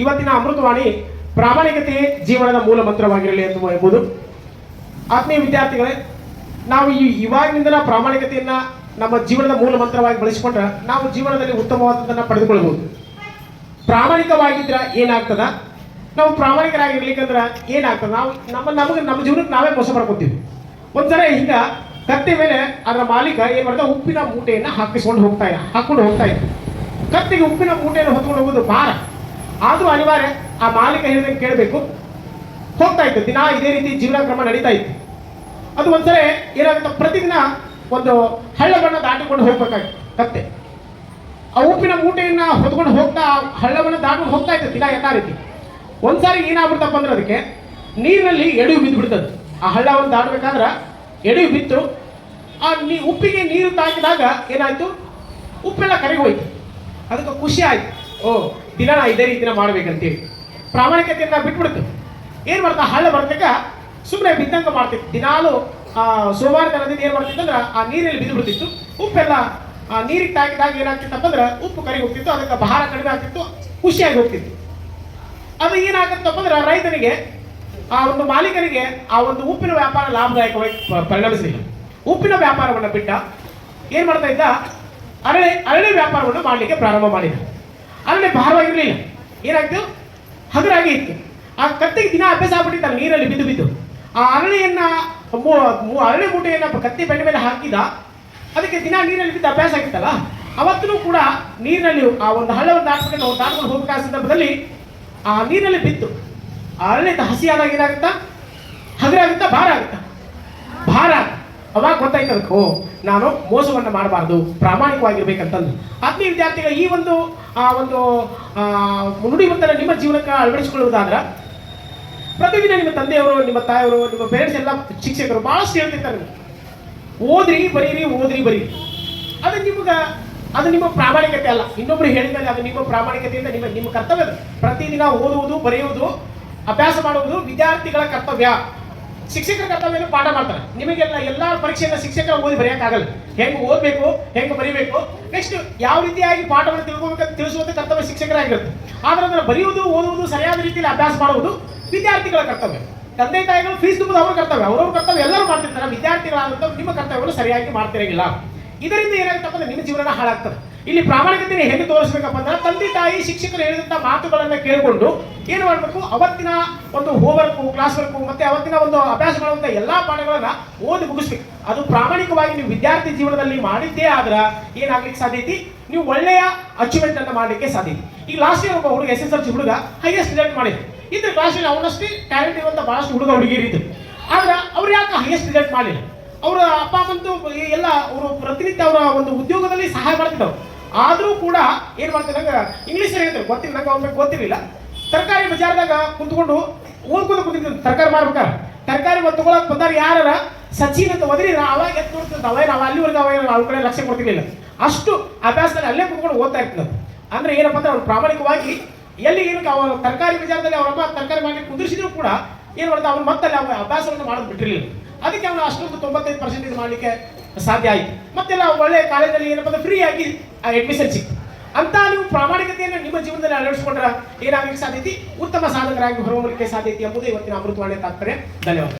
ಇವತ್ತಿನ ಅಮೃತವಾಣಿ ಪ್ರಾಮಾಣಿಕತೆ ಜೀವನದ ಮೂಲ ಮಂತ್ರವಾಗಿರಲಿ ಎಂಬುದು. ಆತ್ಮೀಯ ವಿದ್ಯಾರ್ಥಿಗಳೇ, ನಾವು ಇವಾಗಿನಿಂದ ಪ್ರಾಮಾಣಿಕತೆಯನ್ನ ನಮ್ಮ ಜೀವನದ ಮೂಲ ಮಂತ್ರವಾಗಿ ಬಳಸಿಕೊಂಡ್ರೆ ನಾವು ಜೀವನದಲ್ಲಿ ಉತ್ತಮವಾದದ್ದನ್ನು ಪಡೆದುಕೊಳ್ಳಬಹುದು. ಪ್ರಾಮಾಣಿಕವಾಗಿದ್ರೆ ಏನಾಗ್ತದ, ನಾವು ಪ್ರಾಮಾಣಿಕರಾಗಿರ್ಲಿಕ್ಕಂದ್ರೆ ಏನಾಗ್ತದೆ, ನಾವು ನಮ್ಮ ಜೀವನಕ್ಕೆ ನಾವೇ ಮೋಸ ಮಾಡ್ಕೊತೀವಿ. ಒಂದ್ಸಲ ಹಿಂಗ ಕತ್ತೆ ಮೇಲೆ ಅದರ ಮಾಲೀಕ ಏನ್ ಮಾಡ್ತಾ ಉಪ್ಪಿನ ಮೂಟೆಯನ್ನು ಹಾಕೊಂಡು ಹೋಗ್ತಾ ಇತ್ತು. ಕತ್ತಿಗೆ ಉಪ್ಪಿನ ಮೂಟೆಯನ್ನು ಹೊತ್ಕೊಂಡು ಹೋಗೋದು ಭಾರ, ಆದ್ರೂ ಅನಿವಾರ್ಯ ಆ ಮಾಲೀಕ ಹೇಳಿದಂಗೆ ಕೇಳಬೇಕು. ಹೋಗ್ತಾ ಇತ್ತು, ದಿನ ಇದೇ ರೀತಿ ಜೀವನ ಕ್ರಮ ನಡೀತಾ ಇತ್ತು. ಅದು ಒಂದ್ಸಲ ಏನಾಗುತ್ತೆ, ಪ್ರತಿದಿನ ಒಂದು ಹಳ್ಳ ಬಣ್ಣ ದಾಟಿಕೊಂಡು ಹೋಗ್ಬೇಕಾಗಿತ್ತು ಕತ್ತೆ. ಆ ಉಪ್ಪಿನ ಮೂಟೆಯನ್ನ ಹೊತ್ಕೊಂಡು ಹೋಗ್ತಾ ಹಳ್ಳವನ್ನು ದಾಟಿಕೊಂಡು ಹೋಗ್ತಾ ಇತ್ತು ದಿನ ಎಲ್ಲ ರೀತಿ. ಒಂದ್ಸಾರಿ ಏನಾಗ್ಬಿಡ್ತಪ್ಪ ಅಂದ್ರೆ ಅದಕ್ಕೆ ನೀರಿನಲ್ಲಿ ಎಡವಿ ಬಿದ್ದು ಬಿಡ್ತದೆ. ಆ ಹಳ್ಳವನ್ನು ದಾಟಬೇಕಾದ್ರೆ ಎಡವಿ ಬಿತ್ತು. ಆ ಉಪ್ಪಿಗೆ ನೀರು ತಾಕಿದಾಗ ಏನಾಯ್ತು, ಉಪ್ಪೆಲ್ಲ ಕರಗಿ ಹೋಯ್ತು. ಅದಕ್ಕೆ ಖುಷಿ ಆಯ್ತು, ಓ ದಿನ ನಾ ಇದೇ ರೀತಿನ ಮಾಡ್ಬೇಕಂತೇಳಿ ಪ್ರಾಮಾಣಿಕತೆಯನ್ನ ಬಿಟ್ಬಿಡ್ತು. ಏನ್ ಮಾಡ್ತಾ, ಹಳ್ಳ ಬರ್ತಾಗ ಸುಮ್ಮನೆ ಬಿದ್ದಂಗೆ ಮಾಡ್ತಿತ್ತು. ದಿನಾಲು ಸೋಮವಾರ ದಿನದಿಂದ ಏನ್ ಮಾಡ್ತಿತ್ತು ಅಂದ್ರೆ ಆ ನೀರಲ್ಲಿ ಬಿದ್ದು ಬಿಡ್ತಿತ್ತು. ಉಪ್ಪೆಲ್ಲ ಆ ನೀರಿಗೆ ತಾಕಿದಾಗ ಏನಾಗ್ತಿತ್ತಪ್ಪ ಅಂದ್ರೆ ಉಪ್ಪು ಕರಗಿ ಹೋಗ್ತಿತ್ತು. ಅದಕ್ಕೆ ಭಾರ ಕಡಿಮೆ ಆಗ್ತಿತ್ತು, ಖುಷಿಯಾಗಿ ಹೋಗ್ತಿತ್ತು. ಅದು ಏನಾಗುತ್ತಪ್ಪ ಅಂದ್ರೆ ರೈತನಿಗೆ, ಆ ಒಂದು ಮಾಲೀಕನಿಗೆ ಆ ಒಂದು ಉಪ್ಪಿನ ವ್ಯಾಪಾರ ಲಾಭದಾಯಕವಾಗಿ ಪರಿಣಮಿಸಲಿಲ್ಲ. ಉಪ್ಪಿನ ವ್ಯಾಪಾರವನ್ನು ಬಿಟ್ಟ ಏನ್ ಮಾಡ್ತಾ ಇದ್ದ, ಅರಳಿ ವ್ಯಾಪಾರವನ್ನು ಮಾಡಲಿಕ್ಕೆ ಪ್ರಾರಂಭ ಮಾಡಿದ. ಅರಳಿ ಭಾರವಾಗಿರ್ಲಿಲ್ಲ, ಏನಾಯ್ತು, ಹಗುರಾಗಿ ಇತ್ತು. ಆ ಕತ್ತಿಗೆ ದಿನ ಅಭ್ಯಾಸ ಆಗ್ಬಿಟ್ಟಿದ್ದ ನೀರಲ್ಲಿ ಬಿದ್ದು ಬಿದ್ದು. ಆ ಅರಳಿ ಮೂಟೆಯನ್ನ ಕತ್ತಿ ಬೆಂಡ ಮೇಲೆ ಹಾಕಿದ. ಅದಕ್ಕೆ ದಿನ ನೀರಲ್ಲಿ ಬಿದ್ದು ಅಭ್ಯಾಸ ಆಗಿತ್ತಲ್ಲ, ಅವತ್ತೂ ಕೂಡ ನೀರಿನಲ್ಲಿ ಆ ಒಂದು ಹಳ್ಳವನ್ನು ದಾಟ್ಕೊಂಡು ಹೋಗಬೇಕಾದ ಸಂದರ್ಭದಲ್ಲಿ ಆ ನೀರಿನಲ್ಲಿ ಬಿತ್ತು. ಅರಳಿದ ಹಸಿ ಆದಾಗ ಏನಾಗುತ್ತಾ, ಹಗುರಾಗುತ್ತಾ, ಭಾರ ಆಗುತ್ತಾ, ಭಾರ. ಅವಾಗ ಗೊತ್ತಾಯ್ತು ಅದಕ್ಕೆ, ಓ ನಾನು ಮೋಸವನ್ನು ಮಾಡಬಾರ್ದು, ಪ್ರಾಮಾಣಿಕವಾಗಿರ್ಬೇಕಂತಂದು. ಆತ್ಮೀಯ ವಿದ್ಯಾರ್ಥಿಗಳ ಈ ಒಂದು ನುಡಿಮುತ್ತನ್ನು ನಿಮ್ಮ ಜೀವನಕ್ಕೆ ಅಳವಡಿಸಿಕೊಳ್ಳುವುದಾದ್ರೆ ಪ್ರತಿದಿನ ನಿಮ್ಮ ತಂದೆಯವರು, ನಿಮ್ಮ ತಾಯಿಯವರು, ನಿಮ್ಮ ಪೇರೆಂಟ್ಸ್ ಎಲ್ಲ ಶಿಕ್ಷಕರು ಬಹಳಷ್ಟು ಹೇಳ್ತಿರ್ತಾರೆ, ಓದ್ರಿ ಬರೀರಿ, ಓದ್ರಿ ಬರೀರಿ. ಅದು ನಿಮ್ಮ ಪ್ರಾಮಾಣಿಕತೆ ಅಲ್ಲ. ಇನ್ನೊಬ್ರು ಹೇಳಿದಲ್ಲಿ ಅದು ನಿಮ್ಮ ಪ್ರಾಮಾಣಿಕತೆಯಿಂದ ನಿಮ್ಮ ಕರ್ತವ್ಯ. ಪ್ರತಿದಿನ ಓದುವುದು, ಬರೆಯುವುದು, ಅಭ್ಯಾಸ ಮಾಡುವುದು ವಿದ್ಯಾರ್ಥಿಗಳ ಕರ್ತವ್ಯ. ಶಿಕ್ಷಕರ ಕರ್ತವ್ಯ ಪಾಠ ಮಾಡ್ತಾರೆ. ನಿಮಗೆಲ್ಲ ಎಲ್ಲಾ ಪರೀಕ್ಷೆಯನ್ನು ಶಿಕ್ಷಕರ ಓದಿ ಬರೆಯೋಕ್ಕಾಗಲ್ಲ. ಹೆಂಗೆ ಓದಬೇಕು, ಹೆಂಗೆ ಬರೀಬೇಕು, ನೆಕ್ಸ್ಟ್ ಯಾವ ರೀತಿಯಾಗಿ ಪಾಠವನ್ನು ತಿಳ್ಕೋಬೇಕಂತ ತಿಳಿಸುವಂತ ಕರ್ತವ್ಯ ಶಿಕ್ಷಕರಾಗಿರುತ್ತೆ. ಆದ್ರೆ ಅದನ್ನು ಬರೆಯುವುದು, ಓದುವುದು, ಸರಿಯಾದ ರೀತಿಯಲ್ಲಿ ಅಭ್ಯಾಸ ಮಾಡುವುದು ವಿದ್ಯಾರ್ಥಿಗಳ ಕರ್ತವ್ಯ. ತಂದೆ ತಾಯಿಗಳು ಫೀಸ್ ತುಂಬುದು ಅವರ ಕರ್ತವ್ಯ, ಅವರವ್ರ ಕರ್ತವ್ಯ ಎಲ್ಲರೂ ಮಾಡ್ತಿರ್ತಾರೆ. ವಿದ್ಯಾರ್ಥಿಗಳಾದಂಥ ನಿಮ್ಮ ಕರ್ತವ್ಯವನ್ನು ಸರಿಯಾಗಿ ಮಾಡ್ತಿರಂಗಿಲ್ಲ. ಇದರಿಂದ ಏನಾಗುತ್ತಪ್ಪ ಅಂದ್ರೆ ನಿಮ್ಮ ಜೀವನ ಹಾಳಾಗ್ತದೆ. ಇಲ್ಲಿ ಪ್ರಾಮಾಣಿಕತೆ ಹೆಂಗೆ ತೋರಿಸ್ಬೇಕಪ್ಪ ಅಂದ್ರೆ ತಂದೆ ತಾಯಿ ಶಿಕ್ಷಕರು ಹೇಳಿದಂಥ ಮಾತುಗಳನ್ನ ಕೇಳಿಕೊಂಡು ಏನು ಮಾಡಬೇಕು, ಅವತ್ತಿನ ಒಂದು ಹೋಮ್ವರ್ಕು, ಕ್ಲಾಸ್ ವರ್ಕು ಮತ್ತೆ ಅವತ್ತಿನ ಒಂದು ಅಭ್ಯಾಸ ಮಾಡುವಂಥ ಎಲ್ಲಾ ಪಾಠಗಳನ್ನ ಓದಿ ಮುಗಿಸ್ಬೇಕು. ಅದು ಪ್ರಾಮಾಣಿಕವಾಗಿ ನೀವು ವಿದ್ಯಾರ್ಥಿ ಜೀವನದಲ್ಲಿ ಮಾಡಿದ್ದೇ ಆದ್ರೆ ಏನಾಗ್ಲಿಕ್ಕೆ ಸಾಧ್ಯತೆ, ನೀವು ಒಳ್ಳೆಯ ಅಚೀವ್ಮೆಂಟ್ ಅನ್ನು ಮಾಡಲಿಕ್ಕೆ ಸಾಧ್ಯತೆ. ಈಗ ಲಾಸ್ಟ್ ಇಯರ್ ಒಬ್ಬ ಹುಡುಗ SSLC ಹುಡುಗ ಹೈಯೆಸ್ಟ್ ರಿಸಲ್ಟ್ ಮಾಡಿದ್ರು. ಇದ್ರ ಕ್ಲಾಸಲ್ಲಿ ಅವನಷ್ಟೇ ಟ್ಯಾಲೆಂಟ್ ಇರುವಂಥ ಬಹಳಷ್ಟು ಹುಡುಗ ಹುಡುಗಿರಿದ್ರು. ಆದ್ರೆ ಅವ್ರು ಯಾಕೆ ಹೈಯೆಸ್ಟ್ ರಿಸಲ್ಟ್ ಮಾಡಲಿಲ್ಲ? ಅವರ ಅಪ್ಪ ಅಮ್ಮಂತೂ ಎಲ್ಲ ಅವರು ಪ್ರತಿನಿತ್ಯ ಅವರ ಒಂದು ಉದ್ಯೋಗದಲ್ಲಿ ಸಹಾಯ ಮಾಡ್ತಿದ್ದವು. ಆದರೂ ಕೂಡ ಏನ್ ಮಾಡ್ತಾರೆ, ಇಂಗ್ಲೀಷ್ ಹೇಳಿದ್ರು, ಗೊತ್ತಿಲ್ಲ ನಂಗೆ ಅವ್ರಿಗೆ ಗೊತ್ತಿರಲಿಲ್ಲ. ತರಕಾರಿ ಬಜಾರ್ದಾಗ ಕುಂತ್ಕೊಂಡು ಓದ್ಕೊಂಡು ಕುಂತಿದ್ರು. ತರಕಾರಿ ಮಾರ್ಬೇಕಾರೆ ತರಕಾರಿ ತಗೊಳಕ್ ಬಂದಾರ ಯಾರ ಸಚಿನ್ ಅಂತ ಒದರಿ ಅವಾಗ ಎತ್ತು ನೋಡ್ತಿದ್ದ. ನಾವು ಅಲ್ಲಿವರೆಗೆ ಅವ್ರ ಕಡೆ ಲಕ್ಷ್ಯ ಕೊಡ್ತಿರ್ಲಿಲ್ಲ. ಅಷ್ಟು ಅಭ್ಯಾಸದಲ್ಲಿ ಅಲ್ಲೇ ಕುತ್ಕೊಂಡು ಓದ್ತಾ ಇರ್ತದೆ. ಅಂದ್ರೆ ಏನಪ್ಪ ಅಂದ್ರೆ ಅವ್ರು ಪ್ರಾಮಾಣಿಕವಾಗಿ ಎಲ್ಲಿ ಏನಕ್ಕೆ ಅವ್ರ ತರಕಾರಿ ಬಜಾರದಲ್ಲಿ ಅವರಮ್ಮ ತರಕಾರಿ ಮಾಡಿ ಕುಂದಿರಿಸಿದ್ರು ಕೂಡ ಏನ್ ಮಾಡ್ತಾ ಅವ್ನು ಮತ್ತೆ ಅವ್ರ ಅಭ್ಯಾಸವನ್ನು ಮಾಡೋದು ಬಿಟ್ಟಿರಲಿಲ್ಲ. ಅದಕ್ಕೆ ಅವನು ಅಷ್ಟೊಂದು 95% ಮಾಡಲಿಕ್ಕೆ ಸಾಧ್ಯ ಆಯಿತು. ಮತ್ತೆಲ್ಲ ಒಳ್ಳೆ ಕಾಲೇಜಲ್ಲಿ ಏನಪ್ಪ ಅಂದ್ರೆ ಫ್ರೀ ಆಗಿ ಅಡ್ಮಿಷನ್ ಸಿಕ್ತು ಅಂತ. ನೀವು ಪ್ರಾಮಾಣಿಕತೆಯನ್ನು ನಿಮ್ಮ ಜೀವನದಲ್ಲಿ ಅಳವಡಿಸಿಕೊಂಡ್ರೆ ಏನಾಗಲಿಕ್ಕೆ ಸಾಧ್ಯತೆ, ಉತ್ತಮ ಸಾಧಕರಾಗಿ ಹೊರಹೊಮ್ಮಲಿಕ್ಕೆ ಸಾಧ್ಯತೆ ಎಂಬುದು ಇವತ್ತಿನ ಅಮೃತವಾಣಿ ತಾತ್ಪರ್ಯ. ಧನ್ಯವಾದ.